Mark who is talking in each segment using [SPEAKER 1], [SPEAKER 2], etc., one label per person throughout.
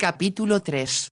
[SPEAKER 1] Capítulo 3.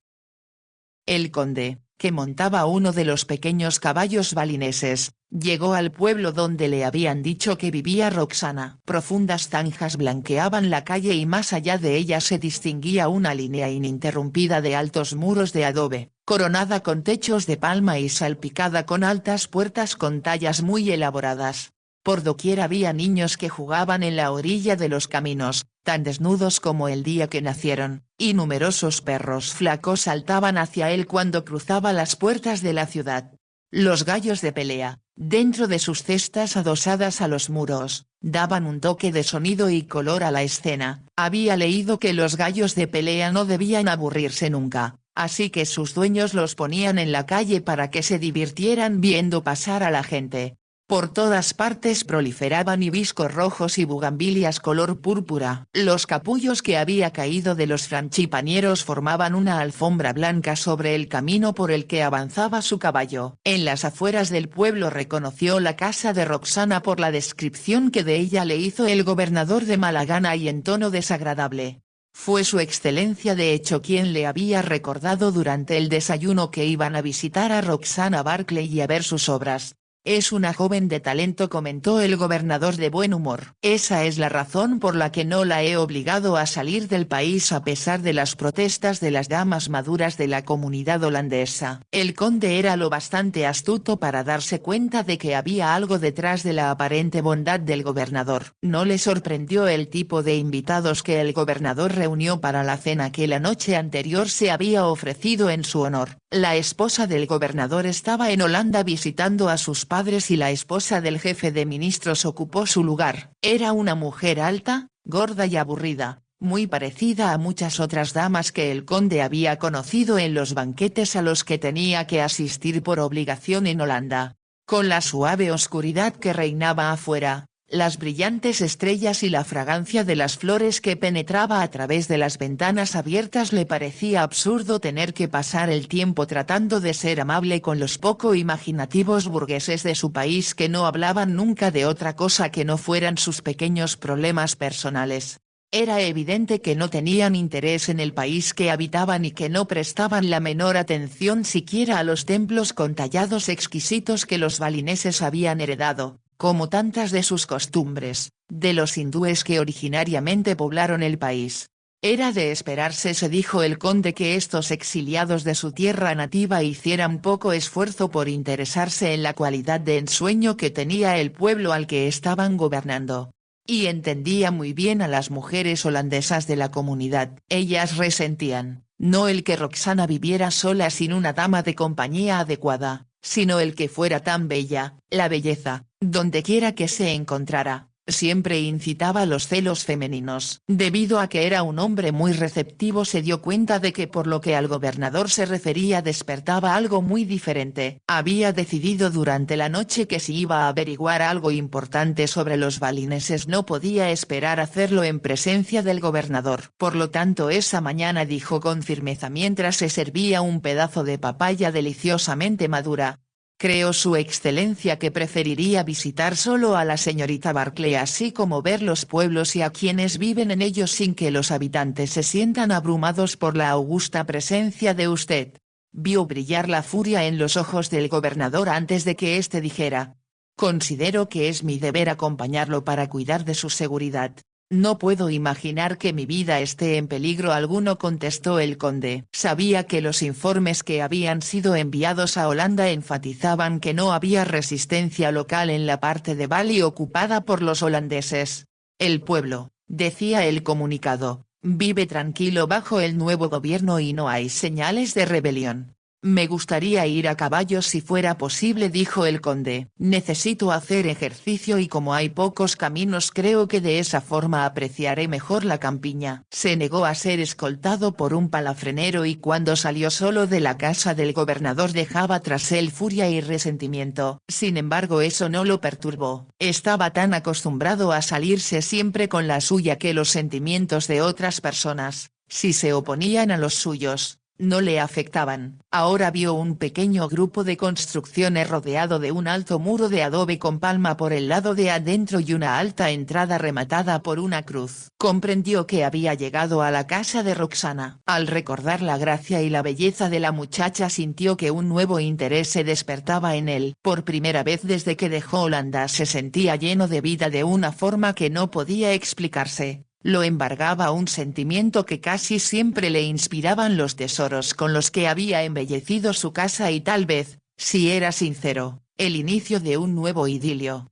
[SPEAKER 1] El conde, que montaba uno de los pequeños caballos balineses, llegó al pueblo donde le habían dicho que vivía Roxana. Profundas zanjas blanqueaban la calle y más allá de ellas se distinguía una línea ininterrumpida de altos muros de adobe, coronada con techos de palma y salpicada con altas puertas con tallas muy elaboradas. Por doquier había niños que jugaban en la orilla de los caminos, tan desnudos como el día que nacieron, y numerosos perros flacos saltaban hacia él cuando cruzaba las puertas de la ciudad. Los gallos de pelea, dentro de sus cestas adosadas a los muros, daban un toque de sonido y color a la escena. Había leído que los gallos de pelea no debían aburrirse nunca, así que sus dueños los ponían en la calle para que se divirtieran viendo pasar a la gente. Por todas partes proliferaban hibiscos rojos y bugambilias color púrpura. Los capullos que había caído de los franchipanieros formaban una alfombra blanca sobre el camino por el que avanzaba su caballo. En las afueras del pueblo reconoció la casa de Roxana por la descripción que de ella le hizo el gobernador de mala gana y en tono desagradable. Fue su excelencia de hecho quien le había recordado durante el desayuno que iban a visitar a Roxana Barclay y a ver sus obras. Es una joven de talento, comentó el gobernador de buen humor. Esa es la razón por la que no la he obligado a salir del país a pesar de las protestas de las damas maduras de la comunidad holandesa. El conde era lo bastante astuto para darse cuenta de que había algo detrás de la aparente bondad del gobernador. No le sorprendió el tipo de invitados que el gobernador reunió para la cena que la noche anterior se había ofrecido en su honor. La esposa del gobernador estaba en Holanda visitando a sus padres y la esposa del jefe de ministros ocupó su lugar. Era una mujer alta, gorda y aburrida, muy parecida a muchas otras damas que el conde había conocido en los banquetes a los que tenía que asistir por obligación en Holanda. Con la suave oscuridad que reinaba afuera, las brillantes estrellas y la fragancia de las flores que penetraba a través de las ventanas abiertas le parecía absurdo tener que pasar el tiempo tratando de ser amable con los poco imaginativos burgueses de su país que no hablaban nunca de otra cosa que no fueran sus pequeños problemas personales. Era evidente que no tenían interés en el país que habitaban y que no prestaban la menor atención siquiera a los templos con tallados exquisitos que los balineses habían heredado, como tantas de sus costumbres, de los hindúes que originariamente poblaron el país. Era de esperarse, se dijo el conde, que estos exiliados de su tierra nativa hicieran poco esfuerzo por interesarse en la cualidad de ensueño que tenía el pueblo al que estaban gobernando. Y entendía muy bien a las mujeres holandesas de la comunidad. Ellas resentían, no el que Roxana viviera sola sin una dama de compañía adecuada, sino el que fuera tan bella. La belleza, dondequiera que se encontrara, siempre incitaba los celos femeninos. Debido a que era un hombre muy receptivo, se dio cuenta de que por lo que al gobernador se refería despertaba algo muy diferente. Había decidido durante la noche que si iba a averiguar algo importante sobre los balineses no podía esperar hacerlo en presencia del gobernador. Por lo tanto esa mañana dijo con firmeza mientras se servía un pedazo de papaya deliciosamente madura: creo su excelencia que preferiría visitar solo a la señorita Barclay así como ver los pueblos y a quienes viven en ellos sin que los habitantes se sientan abrumados por la augusta presencia de usted. Vio brillar la furia en los ojos del gobernador antes de que éste dijera: considero que es mi deber acompañarlo para cuidar de su seguridad. No puedo imaginar que mi vida esté en peligro alguno, contestó el conde. Sabía que los informes que habían sido enviados a Holanda enfatizaban que no había resistencia local en la parte de Bali ocupada por los holandeses. El pueblo, decía el comunicado, vive tranquilo bajo el nuevo gobierno y no hay señales de rebelión. Me gustaría ir a caballo si fuera posible, dijo el conde. Necesito hacer ejercicio y como hay pocos caminos creo que de esa forma apreciaré mejor la campiña. Se negó a ser escoltado por un palafrenero y cuando salió solo de la casa del gobernador dejaba tras él furia y resentimiento. Sin embargo eso no lo perturbó. Estaba tan acostumbrado a salirse siempre con la suya que los sentimientos de otras personas, si se oponían a los suyos, no le afectaban. Ahora vio un pequeño grupo de construcciones rodeado de un alto muro de adobe con palma por el lado de adentro y una alta entrada rematada por una cruz. Comprendió que había llegado a la casa de Roxana. Al recordar la gracia y la belleza de la muchacha sintió que un nuevo interés se despertaba en él. Por primera vez desde que dejó Holanda se sentía lleno de vida de una forma que no podía explicarse. Lo embargaba un sentimiento que casi siempre le inspiraban los tesoros con los que había embellecido su casa y tal vez, si era sincero, el inicio de un nuevo idilio.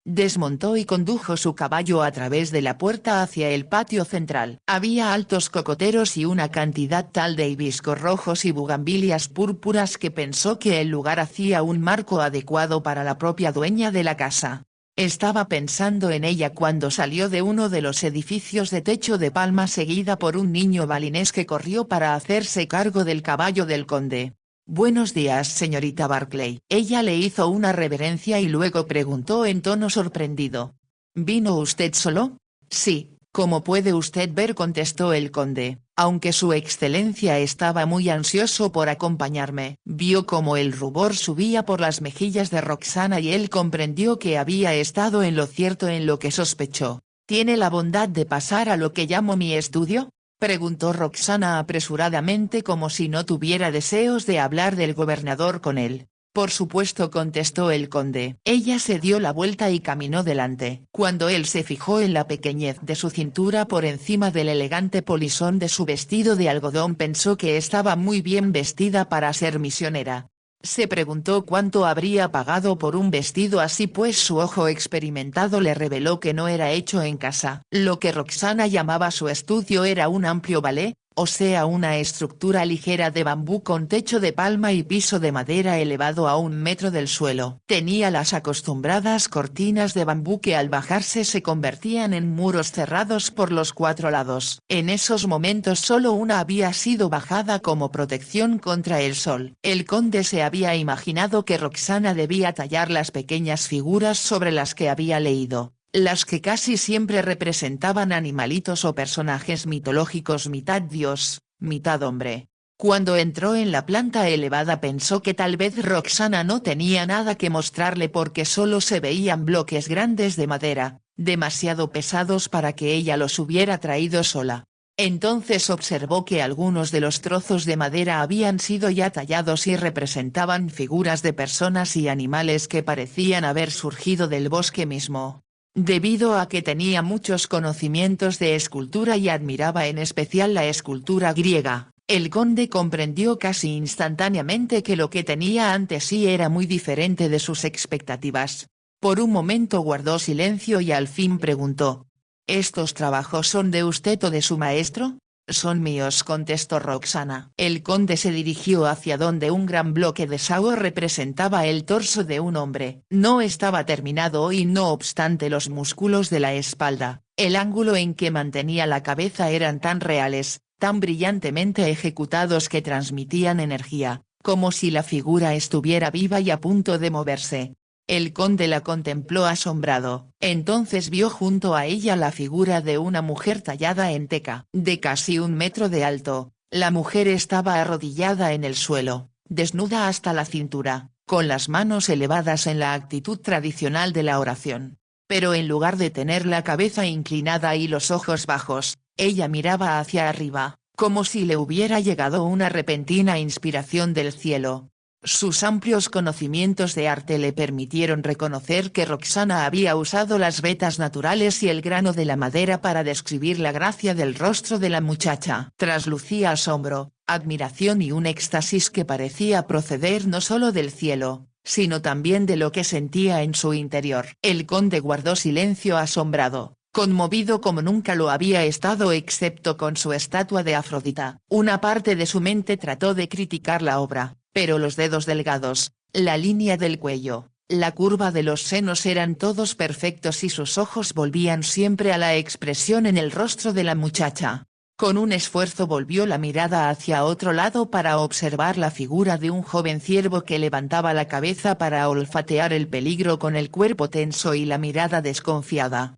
[SPEAKER 1] Desmontó y condujo su caballo a través de la puerta hacia el patio central. Había altos cocoteros y una cantidad tal de hibiscos rojos y bugambilias púrpuras que pensó que el lugar hacía un marco adecuado para la propia dueña de la casa. Estaba pensando en ella cuando salió de uno de los edificios de techo de palma seguida por un niño balinés que corrió para hacerse cargo del caballo del conde. «Buenos días, señorita Barclay». Ella le hizo una reverencia y luego preguntó en tono sorprendido. «¿Vino usted solo?» «Sí, como puede usted ver», contestó el conde, aunque su excelencia estaba muy ansioso por acompañarme. Vio como el rubor subía por las mejillas de Roxana y él comprendió que había estado en lo cierto en lo que sospechó. «¿Tiene la bondad de pasar a lo que llamo mi estudio?», preguntó Roxana apresuradamente como si no tuviera deseos de hablar del gobernador con él. «Por supuesto», contestó el conde. Ella se dio la vuelta y caminó delante. Cuando él se fijó en la pequeñez de su cintura por encima del elegante polisón de su vestido de algodón pensó que estaba muy bien vestida para ser misionera. Se preguntó cuánto habría pagado por un vestido así pues su ojo experimentado le reveló que no era hecho en casa. Lo que Roxana llamaba su estudio era un amplio ballet, o sea una estructura ligera de bambú con techo de palma y piso de madera elevado a 1 metro del suelo. Tenía las acostumbradas cortinas de bambú que al bajarse se convertían en muros cerrados por los 4 lados. En esos momentos solo una había sido bajada como protección contra el sol. El conde se había imaginado que Roxana debía tallar las pequeñas figuras sobre las que había leído, las que casi siempre representaban animalitos o personajes mitológicos mitad dios, mitad hombre. Cuando entró en la planta elevada pensó que tal vez Roxana no tenía nada que mostrarle porque solo se veían bloques grandes de madera, demasiado pesados para que ella los hubiera traído sola. Entonces observó que algunos de los trozos de madera habían sido ya tallados y representaban figuras de personas y animales que parecían haber surgido del bosque mismo. Debido a que tenía muchos conocimientos de escultura y admiraba en especial la escultura griega, el conde comprendió casi instantáneamente que lo que tenía ante sí era muy diferente de sus expectativas. Por un momento guardó silencio y al fin preguntó: «¿Estos trabajos son de usted o de su maestro?». «Son míos», contestó Roxana. El conde se dirigió hacia donde un gran bloque de sagú representaba el torso de un hombre. No estaba terminado y no obstante los músculos de la espalda, el ángulo en que mantenía la cabeza eran tan reales, tan brillantemente ejecutados que transmitían energía, como si la figura estuviera viva y a punto de moverse. El conde la contempló asombrado, entonces vio junto a ella la figura de una mujer tallada en teca. De casi 1 metro de alto, la mujer estaba arrodillada en el suelo, desnuda hasta la cintura, con las manos elevadas en la actitud tradicional de la oración. Pero en lugar de tener la cabeza inclinada y los ojos bajos, ella miraba hacia arriba, como si le hubiera llegado una repentina inspiración del cielo. Sus amplios conocimientos de arte le permitieron reconocer que Roxana había usado las vetas naturales y el grano de la madera para describir la gracia del rostro de la muchacha. Traslucía asombro, admiración y un éxtasis que parecía proceder no solo del cielo, sino también de lo que sentía en su interior. El conde guardó silencio asombrado, conmovido como nunca lo había estado excepto con su estatua de Afrodita. Una parte de su mente trató de criticar la obra, pero los dedos delgados, la línea del cuello, la curva de los senos eran todos perfectos y sus ojos volvían siempre a la expresión en el rostro de la muchacha. Con un esfuerzo volvió la mirada hacia otro lado para observar la figura de un joven ciervo que levantaba la cabeza para olfatear el peligro con el cuerpo tenso y la mirada desconfiada.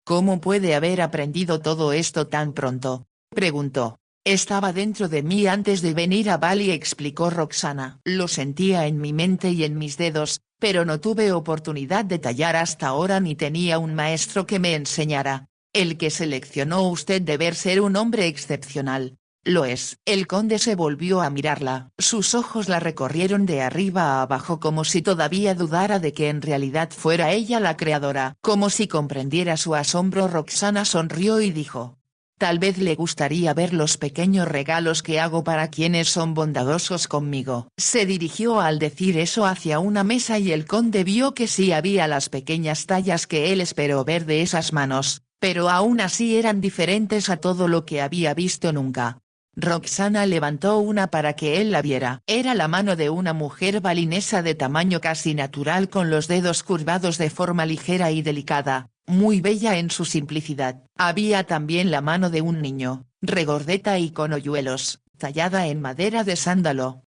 [SPEAKER 1] «¿Cómo puede haber aprendido todo esto tan pronto?», preguntó. Estaba dentro de mí antes de venir a Bali, explicó Roxana. Lo sentía en mi mente y en mis dedos, pero no tuve oportunidad de tallar hasta ahora ni tenía un maestro que me enseñara. El que seleccionó usted debe ser un hombre excepcional. Lo es. El conde se volvió a mirarla. Sus ojos la recorrieron de arriba a abajo como si todavía dudara de que en realidad fuera ella la creadora. Como si comprendiera su asombro, Roxana sonrió y dijo: tal vez le gustaría ver los pequeños regalos que hago para quienes son bondadosos conmigo. Se dirigió al decir eso hacia una mesa y el conde vio que sí había las pequeñas tallas que él esperó ver de esas manos, pero aún así eran diferentes a todo lo que había visto nunca. Roxana levantó una para que él la viera. Era la mano de una mujer balinesa de tamaño casi natural, con los dedos curvados de forma ligera y delicada, muy bella en su simplicidad. Había también la mano de un niño, regordeta y con hoyuelos, tallada en madera de sándalo.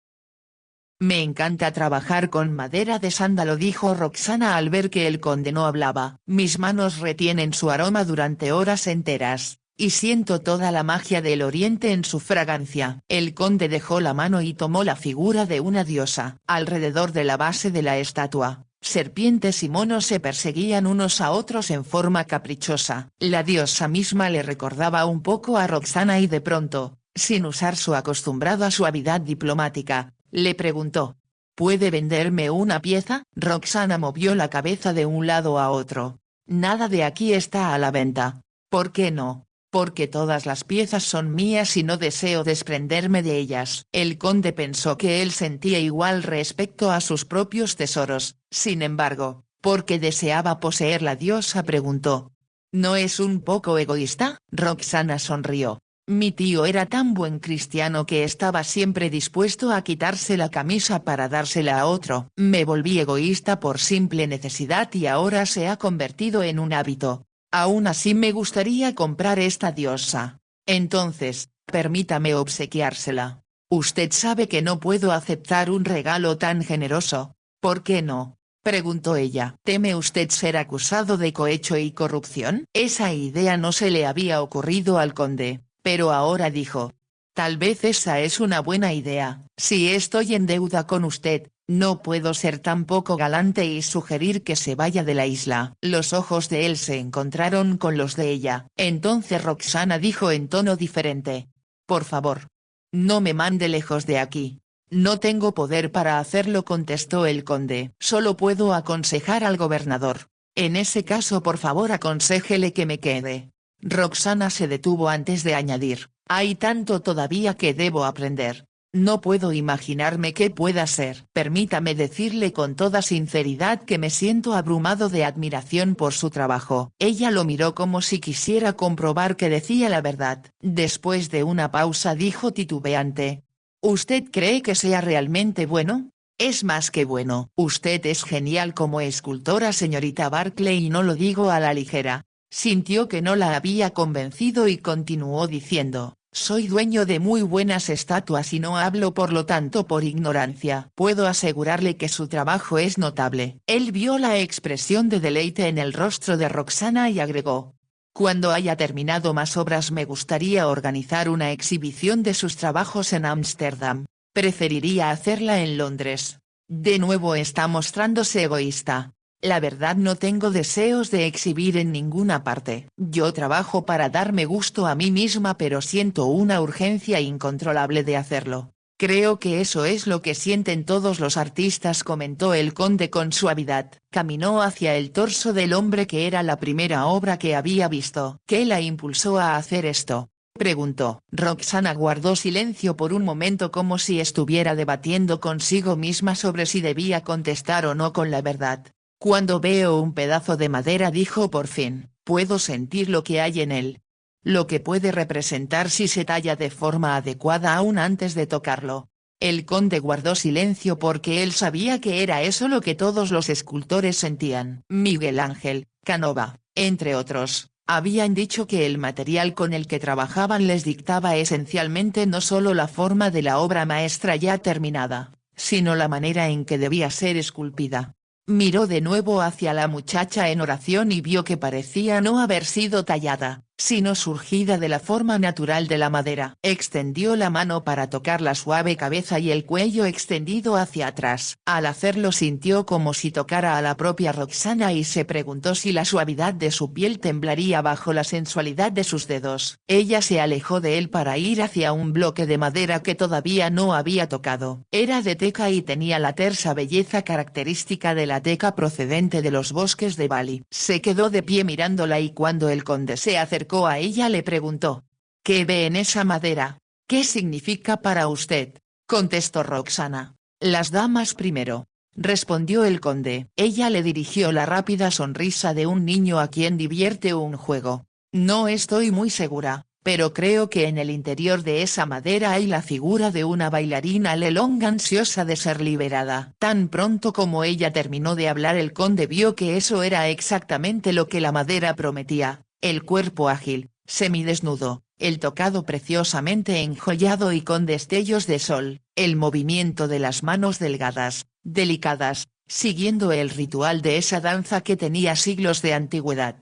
[SPEAKER 1] Me encanta trabajar con madera de sándalo, dijo Roxana al ver que el conde no hablaba. Mis manos retienen su aroma durante horas enteras, y siento toda la magia del oriente en su fragancia. El conde dejó la mano y tomó la figura de una diosa. Alrededor de la base de la estatua, serpientes y monos se perseguían unos a otros en forma caprichosa. La diosa misma le recordaba un poco a Roxana y de pronto, sin usar su acostumbrada suavidad diplomática, le preguntó: ¿puede venderme una pieza? Roxana movió la cabeza de un lado a otro. Nada de aquí está a la venta. ¿Por qué no? Porque todas las piezas son mías y no deseo desprenderme de ellas. El conde pensó que él sentía igual respecto a sus propios tesoros. Sin embargo, porque deseaba poseer la diosa, preguntó: ¿no es un poco egoísta? Roxana sonrió. Mi tío era tan buen cristiano que estaba siempre dispuesto a quitarse la camisa para dársela a otro. Me volví egoísta por simple necesidad y ahora se ha convertido en un hábito. Aún así me gustaría comprar esta diosa. Entonces, permítame obsequiársela. Usted sabe que no puedo aceptar un regalo tan generoso. ¿Por qué no?, preguntó ella. ¿Teme usted ser acusado de cohecho y corrupción? Esa idea no se le había ocurrido al conde, pero ahora dijo: tal vez esa es una buena idea. Si estoy en deuda con usted, no puedo ser tan poco galante y sugerir que se vaya de la isla. Los ojos de él se encontraron con los de ella. Entonces Roxana dijo en tono diferente: por favor, no me mande lejos de aquí. No tengo poder para hacerlo, contestó el conde. Solo puedo aconsejar al gobernador. En ese caso, por favor, aconséjele que me quede. Roxana se detuvo antes de añadir: hay tanto todavía que debo aprender. No puedo imaginarme qué pueda ser. Permítame decirle con toda sinceridad que me siento abrumado de admiración por su trabajo. Ella lo miró como si quisiera comprobar que decía la verdad. Después de una pausa dijo titubeante: ¿usted cree que sea realmente bueno? Es más que bueno. Usted es genial como escultora, señorita Barclay, y no lo digo a la ligera. Sintió que no la había convencido y continuó diciendo: soy dueño de muy buenas estatuas y no hablo por lo tanto por ignorancia. Puedo asegurarle que su trabajo es notable. Él vio la expresión de deleite en el rostro de Roxana y agregó: cuando haya terminado más obras me gustaría organizar una exhibición de sus trabajos en Ámsterdam. Preferiría hacerla en Londres. De nuevo está mostrándose egoísta. La verdad, no tengo deseos de exhibir en ninguna parte. Yo trabajo para darme gusto a mí misma, pero siento una urgencia incontrolable de hacerlo. Creo que eso es lo que sienten todos los artistas, comentó el conde con suavidad. Caminó hacia el torso del hombre, que era la primera obra que había visto. ¿Qué la impulsó a hacer esto?, preguntó. Roxana guardó silencio por un momento, como si estuviera debatiendo consigo misma sobre si debía contestar o no con la verdad. Cuando veo un pedazo de madera, dijo por fin, puedo sentir lo que hay en él. Lo que puede representar si se talla de forma adecuada aún antes de tocarlo. El conde guardó silencio porque él sabía que era eso lo que todos los escultores sentían. Miguel Ángel, Canova, entre otros, habían dicho que el material con el que trabajaban les dictaba esencialmente no solo la forma de la obra maestra ya terminada, sino la manera en que debía ser esculpida. Miró de nuevo hacia la muchacha en oración y vio que parecía no haber sido tallada. sino surgida de la forma natural de la madera. Extendió la mano para tocar la suave cabeza y el cuello extendido hacia atrás. Al hacerlo sintió como si tocara a la propia Roxana y se preguntó si la suavidad de su piel temblaría bajo la sensualidad de sus dedos. Ella se alejó de él para ir hacia un bloque de madera que todavía no había tocado. Era de teca y tenía la tersa belleza característica de la teca procedente de los bosques de Bali. Se quedó de pie mirándola y cuando el conde se acercó a ella le preguntó: ¿qué ve en esa madera? ¿Qué significa para usted? Contestó Roxana. Las damas primero, respondió el conde. Ella le dirigió la rápida sonrisa de un niño a quien divierte un juego. No estoy muy segura, pero creo que en el interior de esa madera hay la figura de una bailarina lelonga ansiosa de ser liberada. Tan pronto como ella terminó de hablar el conde vio que eso era exactamente lo que la madera prometía. El cuerpo ágil, semidesnudo, el tocado preciosamente enjollado y con destellos de sol, el movimiento de las manos delgadas, delicadas, siguiendo el ritual de esa danza que tenía siglos de antigüedad.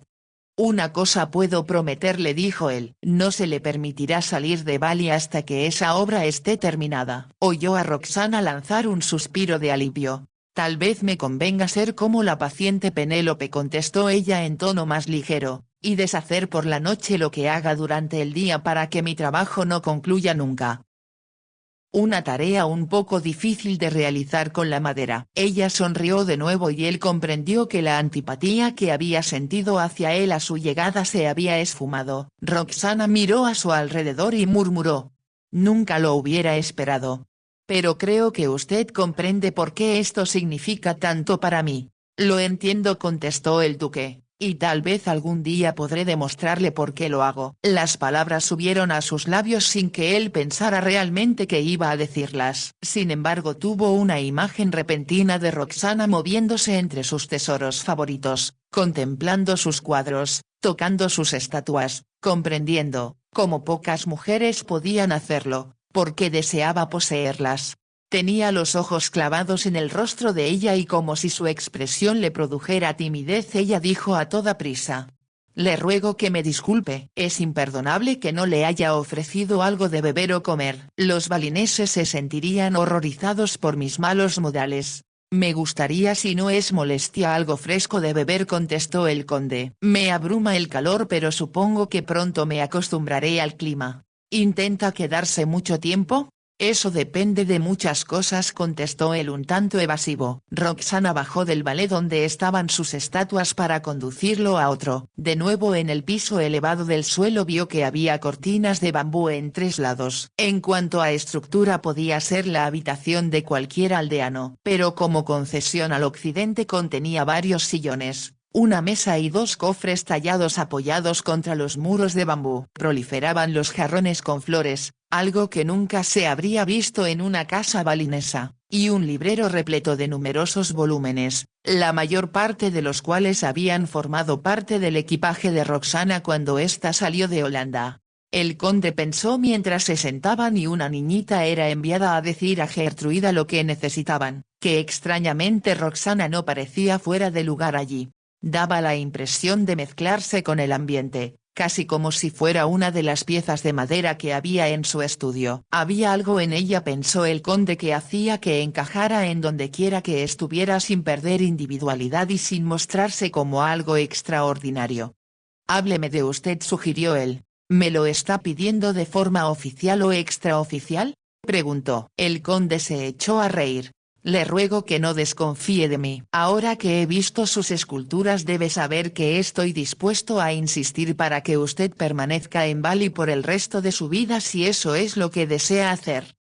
[SPEAKER 1] Una cosa puedo prometerle, dijo él, no se le permitirá salir de Bali hasta que esa obra esté terminada. Oyó a Roxana lanzar un suspiro de alivio. Tal vez me convenga ser como la paciente Penélope, contestó ella en tono más ligero, y deshacer por la noche lo que haga durante el día para que mi trabajo no concluya nunca. Una tarea un poco difícil de realizar con la madera. Ella sonrió de nuevo y él comprendió que la antipatía que había sentido hacia él a su llegada se había esfumado. Roxana miró a su alrededor y murmuró: nunca lo hubiera esperado. Pero creo que usted comprende por qué esto significa tanto para mí. Lo entiendo, contestó el duque, y tal vez algún día podré demostrarle por qué lo hago. Las palabras subieron a sus labios sin que él pensara realmente que iba a decirlas. Sin embargo, tuvo una imagen repentina de Roxana moviéndose entre sus tesoros favoritos, contemplando sus cuadros, tocando sus estatuas, comprendiendo, como pocas mujeres podían hacerlo, por qué deseaba poseerlas. Tenía los ojos clavados en el rostro de ella y como si su expresión le produjera timidez, ella dijo a toda prisa: le ruego que me disculpe. Es imperdonable que no le haya ofrecido algo de beber o comer. Los balineses se sentirían horrorizados por mis malos modales. Me gustaría, si no es molestia, algo fresco de beber, contestó el conde. Me abruma el calor, pero supongo que pronto me acostumbraré al clima. ¿Intenta quedarse mucho tiempo? Eso depende de muchas cosas, contestó él un tanto evasivo. Roxana bajó del balé donde estaban sus estatuas para conducirlo a otro. De nuevo en el piso elevado del suelo vio que había cortinas de bambú en 3 lados. En cuanto a estructura podía ser la habitación de cualquier aldeano, pero como concesión al occidente contenía varios sillones, una mesa y 2 cofres tallados apoyados contra los muros de bambú. Proliferaban los jarrones con flores, algo que nunca se habría visto en una casa balinesa, y un librero repleto de numerosos volúmenes, la mayor parte de los cuales habían formado parte del equipaje de Roxana cuando ésta salió de Holanda. El conde pensó mientras se sentaban y una niñita era enviada a decir a Gertruida lo que necesitaban, que extrañamente Roxana no parecía fuera de lugar allí. Daba la impresión de mezclarse con el ambiente, casi como si fuera una de las piezas de madera que había en su estudio. Había algo en ella, pensó el conde, que hacía que encajara en donde quiera que estuviera sin perder individualidad y sin mostrarse como algo extraordinario. Hábleme de usted, sugirió él. ¿Me lo está pidiendo de forma oficial o extraoficial?, preguntó. El conde se echó a reír. Le ruego que no desconfíe de mí. Ahora que he visto sus esculturas debe saber que estoy dispuesto a insistir para que usted permanezca en Bali por el resto de su vida si eso es lo que desea hacer.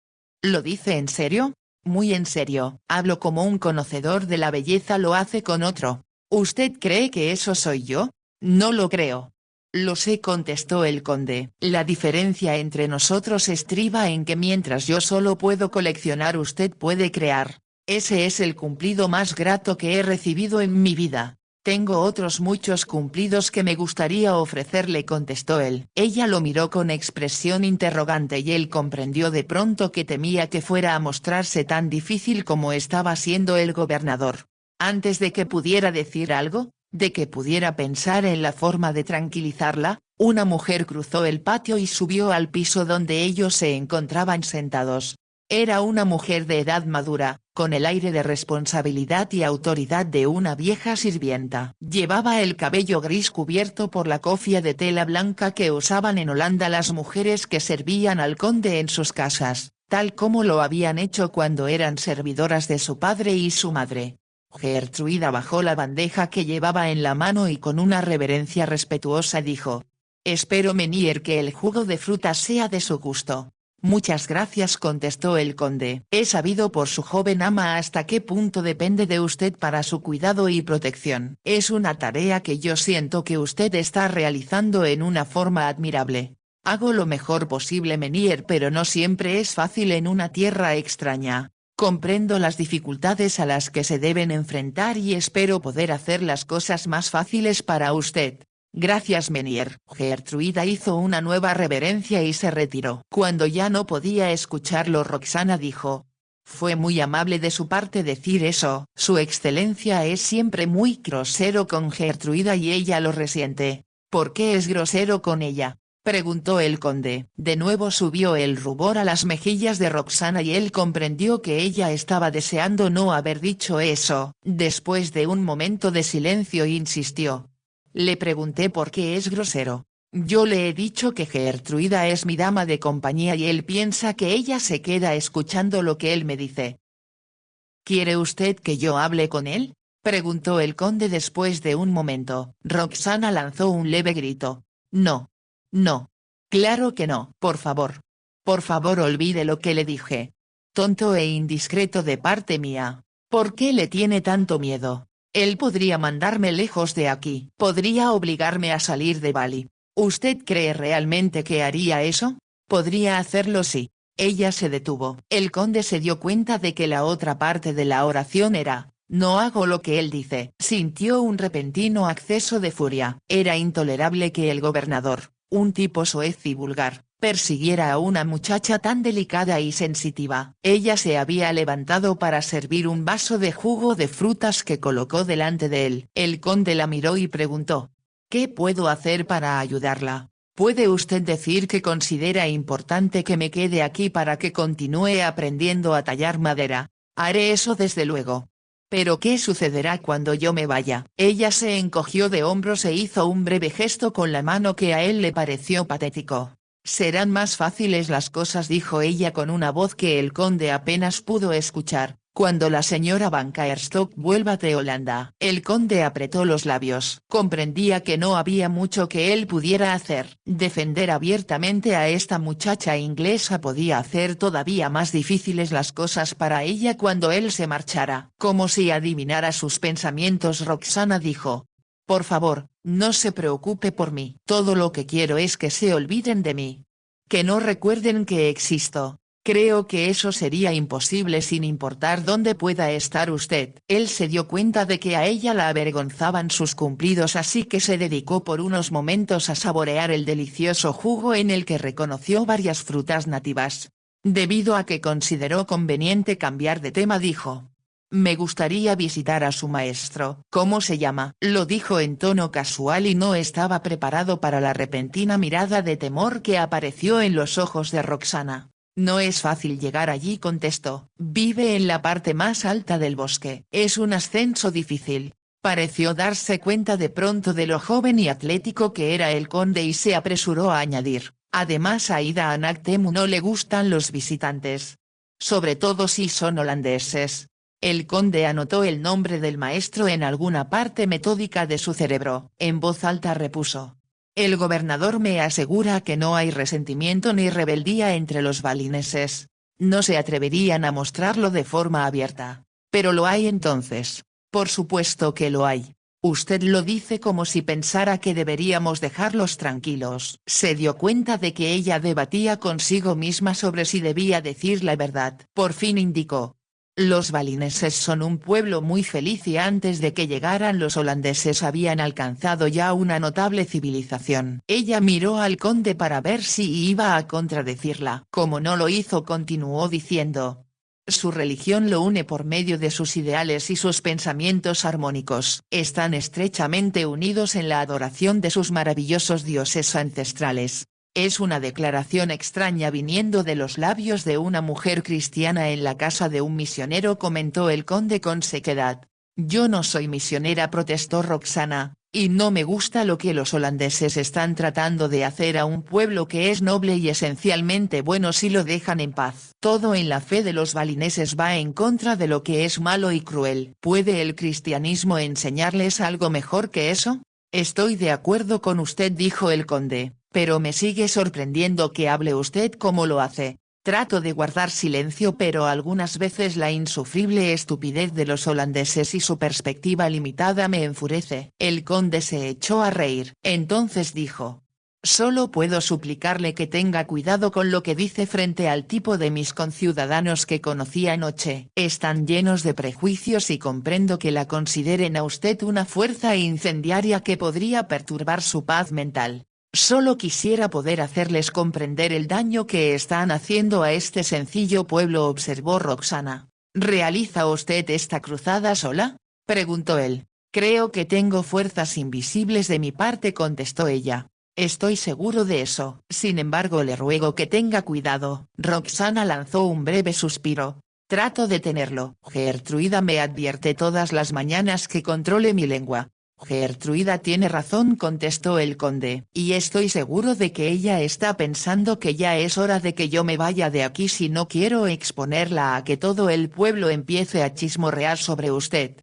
[SPEAKER 1] ¿Lo dice en serio? Muy en serio. Hablo como un conocedor de la belleza lo hace con otro. ¿Usted cree que eso soy yo? No lo creo. Lo sé, contestó el conde. La diferencia entre nosotros estriba en que mientras yo solo puedo coleccionar, usted puede crear. Ese es el cumplido más grato que he recibido en mi vida. Tengo otros muchos cumplidos que me gustaría ofrecerle, contestó él. Ella lo miró con expresión interrogante y él comprendió de pronto que temía que fuera a mostrarse tan difícil como estaba siendo el gobernador. Antes de que pudiera decir algo, de que pudiera pensar en la forma de tranquilizarla, Una mujer cruzó el patio y subió al piso donde ellos se encontraban sentados. Era una mujer de edad madura, con el aire de responsabilidad y autoridad de una vieja sirvienta. Llevaba el cabello gris cubierto por la cofia de tela blanca que usaban en Holanda las mujeres que servían al conde en sus casas, tal como lo habían hecho cuando eran servidoras de su padre y su madre. Gertruida bajó la bandeja que llevaba en la mano y con una reverencia respetuosa dijo: «Espero, Menier, que el jugo de frutas sea de su gusto». «Muchas gracias», contestó el conde. «He sabido por su joven ama hasta qué punto depende de usted para su cuidado y protección. Es una tarea que yo siento que usted está realizando en una forma admirable. Hago lo mejor posible, Menier, pero no siempre es fácil en una tierra extraña. Comprendo las dificultades a las que se deben enfrentar y espero poder hacer las cosas más fáciles para usted». «Gracias, Menier». Gertruida hizo una nueva reverencia y se retiró. Cuando ya no podía escucharlo, Roxana dijo: «Fue muy amable de su parte decir eso. Su excelencia es siempre muy grosero con Gertruida y ella lo resiente». «¿Por qué es grosero con ella?», preguntó el conde. De nuevo subió el rubor a las mejillas de Roxana y él comprendió que ella estaba deseando no haber dicho eso. Después de un momento de silencio insistió: «Le pregunté por qué es grosero. Yo le he dicho que Gertruida es mi dama de compañía y él piensa que ella se queda escuchando lo que él me dice». «¿Quiere usted que yo hable con él?», preguntó el conde después de un momento. Roxana lanzó un leve grito. «No. No. Claro que no. Por favor. Por favor, olvide lo que le dije. Tonto e indiscreto de parte mía. ¿Por qué le tiene tanto miedo? Él podría mandarme lejos de aquí. Podría obligarme a salir de Bali. ¿Usted cree realmente que haría eso? Podría hacerlo si». Ella se detuvo. El conde se dio cuenta de que la otra parte de la oración era: «No hago lo que él dice». Sintió un repentino acceso de furia. Era intolerable que el gobernador, un tipo soez y vulgar, persiguiera a una muchacha tan delicada y sensitiva. Ella se había levantado para servir un vaso de jugo de frutas que colocó delante de él. El conde la miró y preguntó: «¿Qué puedo hacer para ayudarla? ¿Puede usted decir que considera importante que me quede aquí para que continúe aprendiendo a tallar madera? Haré eso desde luego. ¿Pero qué sucederá cuando yo me vaya?». Ella se encogió de hombros e hizo un breve gesto con la mano que a él le pareció patético. «Serán más fáciles las cosas», dijo ella con una voz que el conde apenas pudo escuchar, «cuando la señora Van Kaarstok vuelva de Holanda». El conde apretó los labios. Comprendía que no había mucho que él pudiera hacer. Defender abiertamente a esta muchacha inglesa podía hacer todavía más difíciles las cosas para ella cuando él se marchara. Como si adivinara sus pensamientos, Roxana dijo: «Por favor, no se preocupe por mí. Todo lo que quiero es que se olviden de mí. Que no recuerden que existo». «Creo que eso sería imposible sin importar dónde pueda estar usted». Él se dio cuenta de que a ella la avergonzaban sus cumplidos, así que se dedicó por unos momentos a saborear el delicioso jugo en el que reconoció varias frutas nativas. Debido a que consideró conveniente cambiar de tema, dijo: «Me gustaría visitar a su maestro». «¿Cómo se llama?», lo dijo en tono casual y no estaba preparado para la repentina mirada de temor que apareció en los ojos de Roxana. «No es fácil llegar allí», contestó. «Vive en la parte más alta del bosque. Es un ascenso difícil». Pareció darse cuenta de pronto de lo joven y atlético que era el conde y se apresuró a añadir: «Además, a Ida Anaktemu no le gustan los visitantes. Sobre todo si son holandeses». El conde anotó el nombre del maestro en alguna parte metódica de su cerebro. En voz alta repuso: «El gobernador me asegura que no hay resentimiento ni rebeldía entre los balineses. No se atreverían a mostrarlo de forma abierta. Pero lo hay entonces». «Por supuesto que lo hay. Usted lo dice como si pensara que deberíamos dejarlos tranquilos». Se dio cuenta de que ella debatía consigo misma sobre si debía decir la verdad. Por fin indicó: «Los balineses son un pueblo muy feliz y antes de que llegaran los holandeses habían alcanzado ya una notable civilización». Ella miró al conde para ver si iba a contradecirla. Como no lo hizo, continuó diciendo: Su religión lo une por medio de sus ideales y sus pensamientos armónicos. Están estrechamente unidos en la adoración de sus maravillosos dioses ancestrales. Es una declaración extraña viniendo de los labios de una mujer cristiana en la casa de un misionero, comentó el conde con sequedad. Yo no soy misionera, protestó Roxana, y no me gusta lo que los holandeses están tratando de hacer a un pueblo que es noble y esencialmente bueno si lo dejan en paz. Todo en la fe de los balineses va en contra de lo que es malo y cruel. ¿Puede el cristianismo enseñarles algo mejor que eso? Estoy de acuerdo con usted, dijo el conde, pero me sigue sorprendiendo que hable usted como lo hace. Trato de guardar silencio, pero algunas veces la insufrible estupidez de los holandeses y su perspectiva limitada me enfurece. El conde se echó a reír. Entonces dijo: solo puedo suplicarle que tenga cuidado con lo que dice frente al tipo de mis conciudadanos que conocí anoche. Están llenos de prejuicios y comprendo que la consideren a usted una fuerza incendiaria que podría perturbar su paz mental. Solo quisiera poder hacerles comprender el daño que están haciendo a este sencillo pueblo, observó Roxana. ¿Realiza usted esta cruzada sola?, preguntó él. Creo que tengo fuerzas invisibles de mi parte, contestó ella. Estoy seguro de eso. Sin embargo, le ruego que tenga cuidado. Roxana lanzó un breve suspiro. Trato de tenerlo. Gertruida me advierte todas las mañanas que controle mi lengua. Gertruida tiene razón, contestó el conde, y estoy seguro de que ella está pensando que ya es hora de que yo me vaya de aquí si no quiero exponerla a que todo el pueblo empiece a chismorrear sobre usted.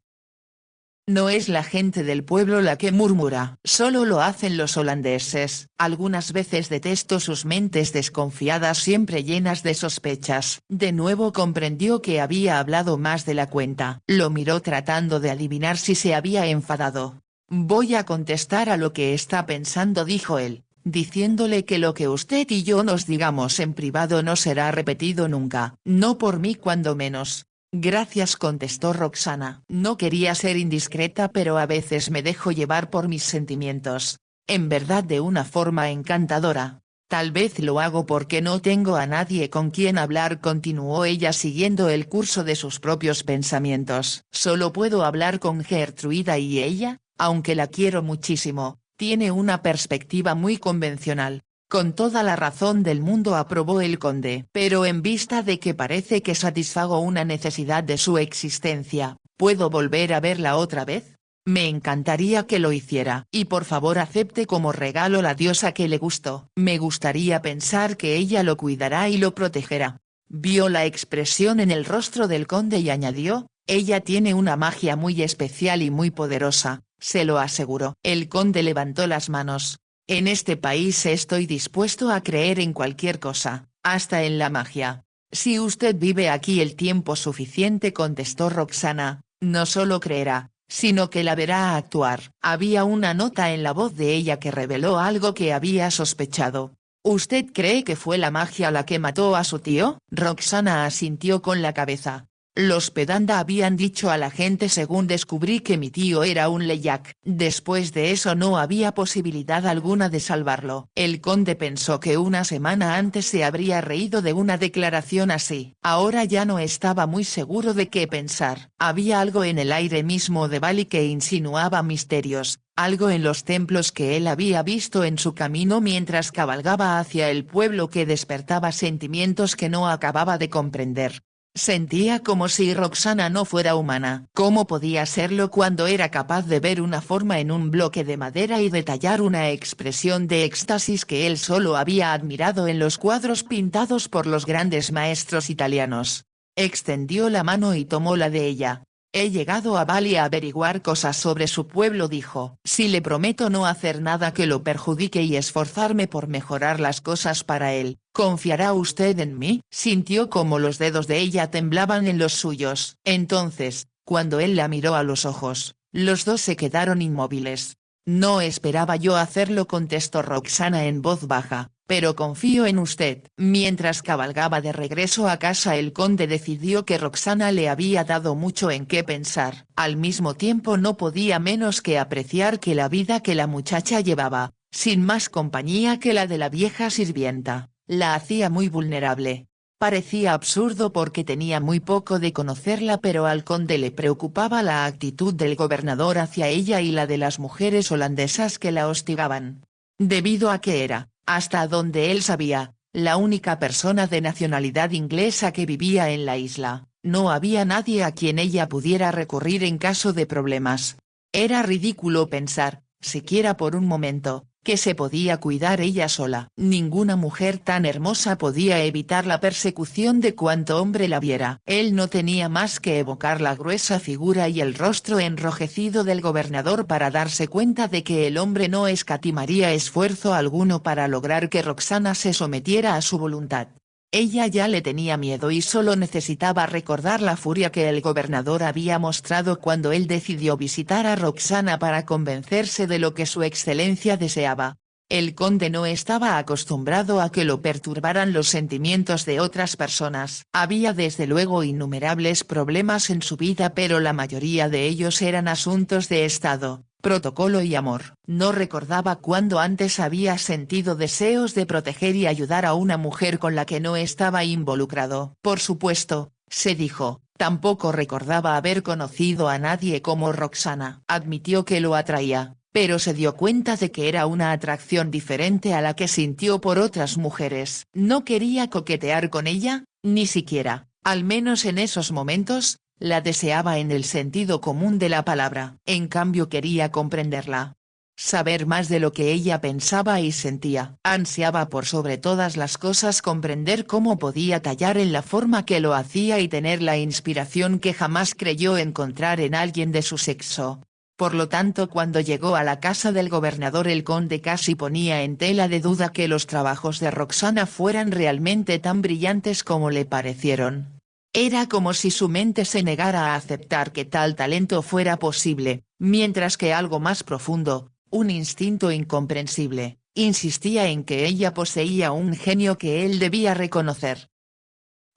[SPEAKER 1] No es la gente del pueblo la que murmura, solo lo hacen los holandeses. Algunas veces detesto sus mentes desconfiadas, siempre llenas de sospechas. De nuevo comprendió que había hablado más de la cuenta. Lo miró tratando de adivinar si se había enfadado. Voy a contestar a lo que está pensando, dijo él, diciéndole que lo que usted y yo nos digamos en privado no será repetido nunca, no por mí cuando menos. Gracias, contestó Roxana. No quería ser indiscreta, pero a veces me dejo llevar por mis sentimientos. En verdad, de una forma encantadora. Tal vez lo hago porque no tengo a nadie con quien hablar, continuó ella siguiendo el curso de sus propios pensamientos. Solo puedo hablar con Gertruida y ella, aunque la quiero muchísimo, tiene una perspectiva muy convencional. Con toda la razón del mundo, aprobó el conde. Pero en vista de que parece que satisfago una necesidad de su existencia, ¿puedo volver a verla otra vez? Me encantaría que lo hiciera. Y por favor acepte como regalo la diosa que le gustó. Me gustaría pensar que ella lo cuidará y lo protegerá. Vio la expresión en el rostro del conde y añadió: ella tiene una magia muy especial y muy poderosa, se lo aseguró. El conde levantó las manos. En este país estoy dispuesto a creer en cualquier cosa, hasta en la magia. Si usted vive aquí el tiempo suficiente, contestó Roxana, no solo creerá, sino que la verá actuar. Había una nota en la voz de ella que reveló algo que había sospechado. ¿Usted cree que fue la magia la que mató a su tío? Roxana asintió con la cabeza. Los Pedanda habían dicho a la gente según descubrí que mi tío era un Leyak. Después de eso no había posibilidad alguna de salvarlo. El conde pensó que una semana antes se habría reído de una declaración así. Ahora ya no estaba muy seguro de qué pensar. Había algo en el aire mismo de Bali que insinuaba misterios, algo en los templos que él había visto en su camino mientras cabalgaba hacia el pueblo que despertaba sentimientos que no acababa de comprender. Sentía como si Roxana no fuera humana. ¿Cómo podía serlo cuando era capaz de ver una forma en un bloque de madera y detallar una expresión de éxtasis que él solo había admirado en los cuadros pintados por los grandes maestros italianos? Extendió la mano y tomó la de ella. He llegado a Bali a averiguar cosas sobre su pueblo, dijo. Si le prometo no hacer nada que lo perjudique y esforzarme por mejorar las cosas para él, ¿confiará usted en mí? Sintió como los dedos de ella temblaban en los suyos. Entonces, cuando él la miró a los ojos, los dos se quedaron inmóviles. No esperaba yo hacerlo, contestó Roxana en voz baja, pero confío en usted. Mientras cabalgaba de regreso a casa, el conde decidió que Roxana le había dado mucho en qué pensar. Al mismo tiempo no podía menos que apreciar que la vida que la muchacha llevaba, sin más compañía que la de la vieja sirvienta, la hacía muy vulnerable. Parecía absurdo porque tenía muy poco de conocerla, pero al conde le preocupaba la actitud del gobernador hacia ella y la de las mujeres holandesas que la hostigaban. Debido a que era, hasta donde él sabía, la única persona de nacionalidad inglesa que vivía en la isla, no había nadie a quien ella pudiera recurrir en caso de problemas. Era ridículo pensar, siquiera por un momento, que se podía cuidar ella sola. Ninguna mujer tan hermosa podía evitar la persecución de cuanto hombre la viera. Él no tenía más que evocar la gruesa figura y el rostro enrojecido del gobernador para darse cuenta de que el hombre no escatimaría esfuerzo alguno para lograr que Roxana se sometiera a su voluntad. Ella ya le tenía miedo y solo necesitaba recordar la furia que el gobernador había mostrado cuando él decidió visitar a Roxana para convencerse de lo que su excelencia deseaba. El conde no estaba acostumbrado a que lo perturbaran los sentimientos de otras personas. Había desde luego innumerables problemas en su vida, pero la mayoría de ellos eran asuntos de estado, protocolo y amor. No recordaba cuándo antes había sentido deseos de proteger y ayudar a una mujer con la que no estaba involucrado. Por supuesto, se dijo, tampoco recordaba haber conocido a nadie como Roxana. Admitió que lo atraía, pero se dio cuenta de que era una atracción diferente a la que sintió por otras mujeres. No quería coquetear con ella, ni siquiera, al menos en esos momentos, la deseaba en el sentido común de la palabra. En cambio quería comprenderla. Saber más de lo que ella pensaba y sentía. Ansiaba por sobre todas las cosas comprender cómo podía tallar en la forma que lo hacía y tener la inspiración que jamás creyó encontrar en alguien de su sexo. Por lo tanto, cuando llegó a la casa del gobernador, el conde casi ponía en tela de duda que los trabajos de Roxana fueran realmente tan brillantes como le parecieron. Era como si su mente se negara a aceptar que tal talento fuera posible, mientras que algo más profundo, un instinto incomprensible, insistía en que ella poseía un genio que él debía reconocer.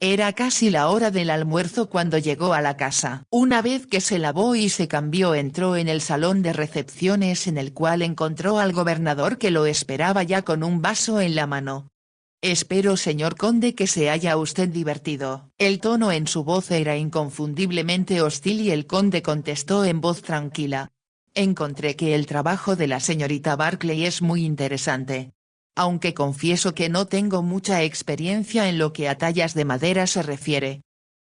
[SPEAKER 1] Era casi la hora del almuerzo cuando llegó a la casa. Una vez que se lavó y se cambió, entró en el salón de recepciones, en el cual encontró al gobernador que lo esperaba ya con un vaso en la mano. «Espero, señor conde, que se haya usted divertido». El tono en su voz era inconfundiblemente hostil y el conde contestó en voz tranquila. «Encontré que el trabajo de la señorita Barclay es muy interesante. Aunque confieso que no tengo mucha experiencia en lo que a tallas de madera se refiere.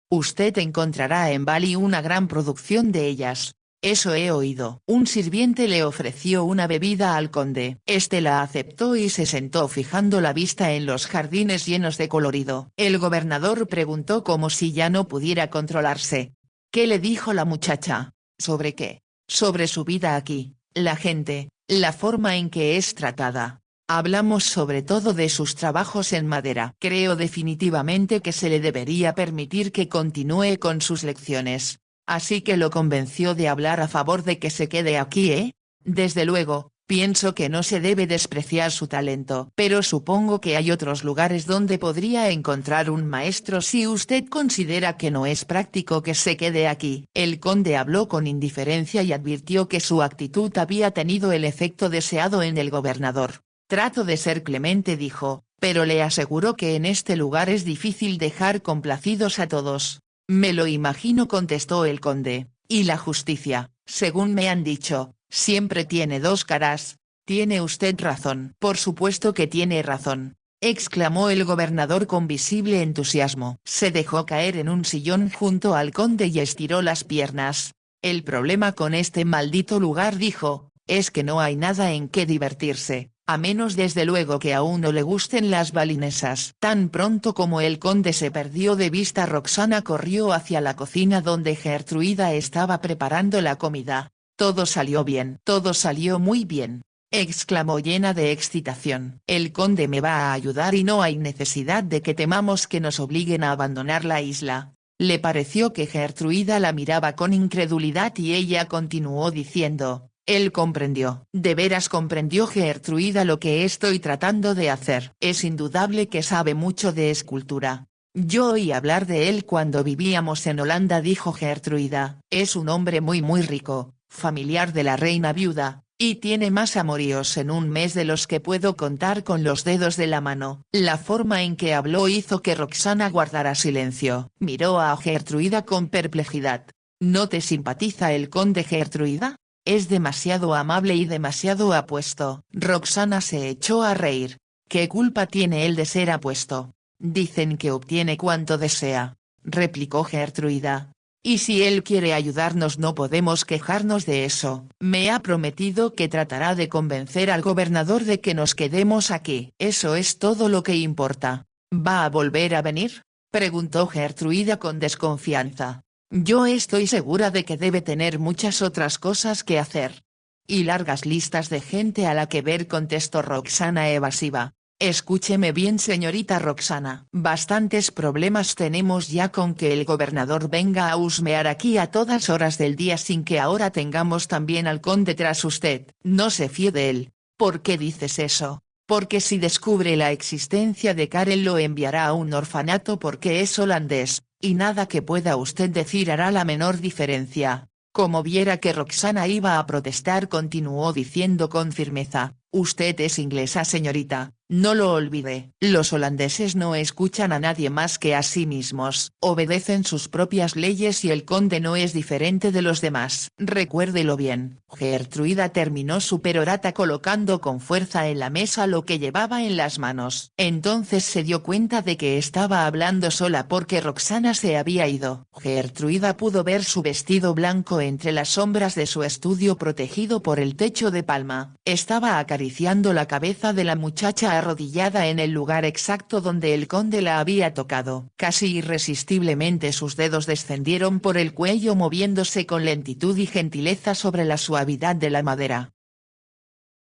[SPEAKER 1] Usted encontrará en Bali una gran producción de ellas. Eso he oído». Un sirviente le ofreció una bebida al conde. Este la aceptó y se sentó fijando la vista en los jardines llenos de colorido. El gobernador preguntó como si ya no pudiera controlarse. «¿Qué le dijo la muchacha? ¿Sobre qué?» «Sobre su vida aquí, la gente, la forma en que es tratada. Hablamos sobre todo de sus trabajos en madera. Creo definitivamente que se le debería permitir que continúe con sus lecciones. Así que lo convenció de hablar a favor de que se quede aquí, ¿eh? Desde luego, pienso que no se debe despreciar su talento. Pero supongo que hay otros lugares donde podría encontrar un maestro si usted considera que no es práctico que se quede aquí». El conde habló con indiferencia y advirtió que su actitud había tenido el efecto deseado en el gobernador. «Trato de ser clemente», dijo, «pero le aseguro que en este lugar es difícil dejar complacidos a todos». «Me lo imagino», contestó el conde, «y la justicia, según me han dicho, siempre tiene dos caras». «Tiene usted razón». «Por supuesto que tiene razón», exclamó el gobernador con visible entusiasmo. Se dejó caer en un sillón junto al conde y estiró las piernas. «El problema con este maldito lugar», dijo, «es que no hay nada en qué divertirse. A menos desde luego que a uno le gusten las balinesas». Tan pronto como el conde se perdió de vista, Roxana corrió hacia la cocina donde Gertruida estaba preparando la comida. «Todo salió bien». «Todo salió muy bien», exclamó llena de excitación. «El conde me va a ayudar y no hay necesidad de que temamos que nos obliguen a abandonar la isla». Le pareció que Gertruida la miraba con incredulidad y ella continuó diciendo. Él comprendió. «¿De veras comprendió Gertruida lo que estoy tratando de hacer?» «Es indudable que sabe mucho de escultura. Yo oí hablar de él cuando vivíamos en Holanda», dijo Gertruida. «Es un hombre muy rico, familiar de la reina viuda, Y tiene más amoríos en un mes de los que puedo contar con los dedos de la mano. La forma en que habló hizo que Roxana guardara silencio. Miró a Gertruida con perplejidad. ¿No te simpatiza el conde, Gertruida? Es demasiado amable y demasiado apuesto. Roxana se echó a reír. ¿Qué culpa tiene él de ser apuesto? Dicen que obtiene cuanto desea, replicó Gertruida. Y si él quiere ayudarnos no podemos quejarnos de eso. Me ha prometido que tratará de convencer al gobernador de que nos quedemos aquí. Eso es todo lo que importa. ¿Va a volver a venir? Preguntó Gertruida con desconfianza. Yo estoy segura de que debe tener muchas otras cosas que hacer. Y largas listas de gente a la que ver, contestó Roxana evasiva. Escúcheme bien, señorita Roxana. Bastantes problemas tenemos ya con que el gobernador venga a husmear aquí a todas horas del día sin que ahora tengamos también al conde tras usted. No se fíe de él. ¿Por qué dices eso? Porque si descubre la existencia de Karel lo enviará a un orfanato porque es holandés, y nada que pueda usted decir hará la menor diferencia. Como viera que Roxana iba a protestar, continuó diciendo con firmeza. Usted es inglesa, señorita, no lo olvide. Los holandeses no escuchan a nadie más que a sí mismos. Obedecen sus propias leyes y el conde no es diferente de los demás. Recuérdelo bien. Gertruida terminó su perorata colocando con fuerza en la mesa lo que llevaba en las manos. Entonces se dio cuenta de que estaba hablando sola porque Roxana se había ido. Gertruida pudo ver su vestido blanco entre las sombras de su estudio protegido por el techo de palma. Estaba acariciando la cabeza de la muchacha arrodillada en el lugar exacto donde el conde la había tocado. Casi irresistiblemente sus dedos descendieron por el cuello moviéndose con lentitud y gentileza sobre la suavidad de la madera.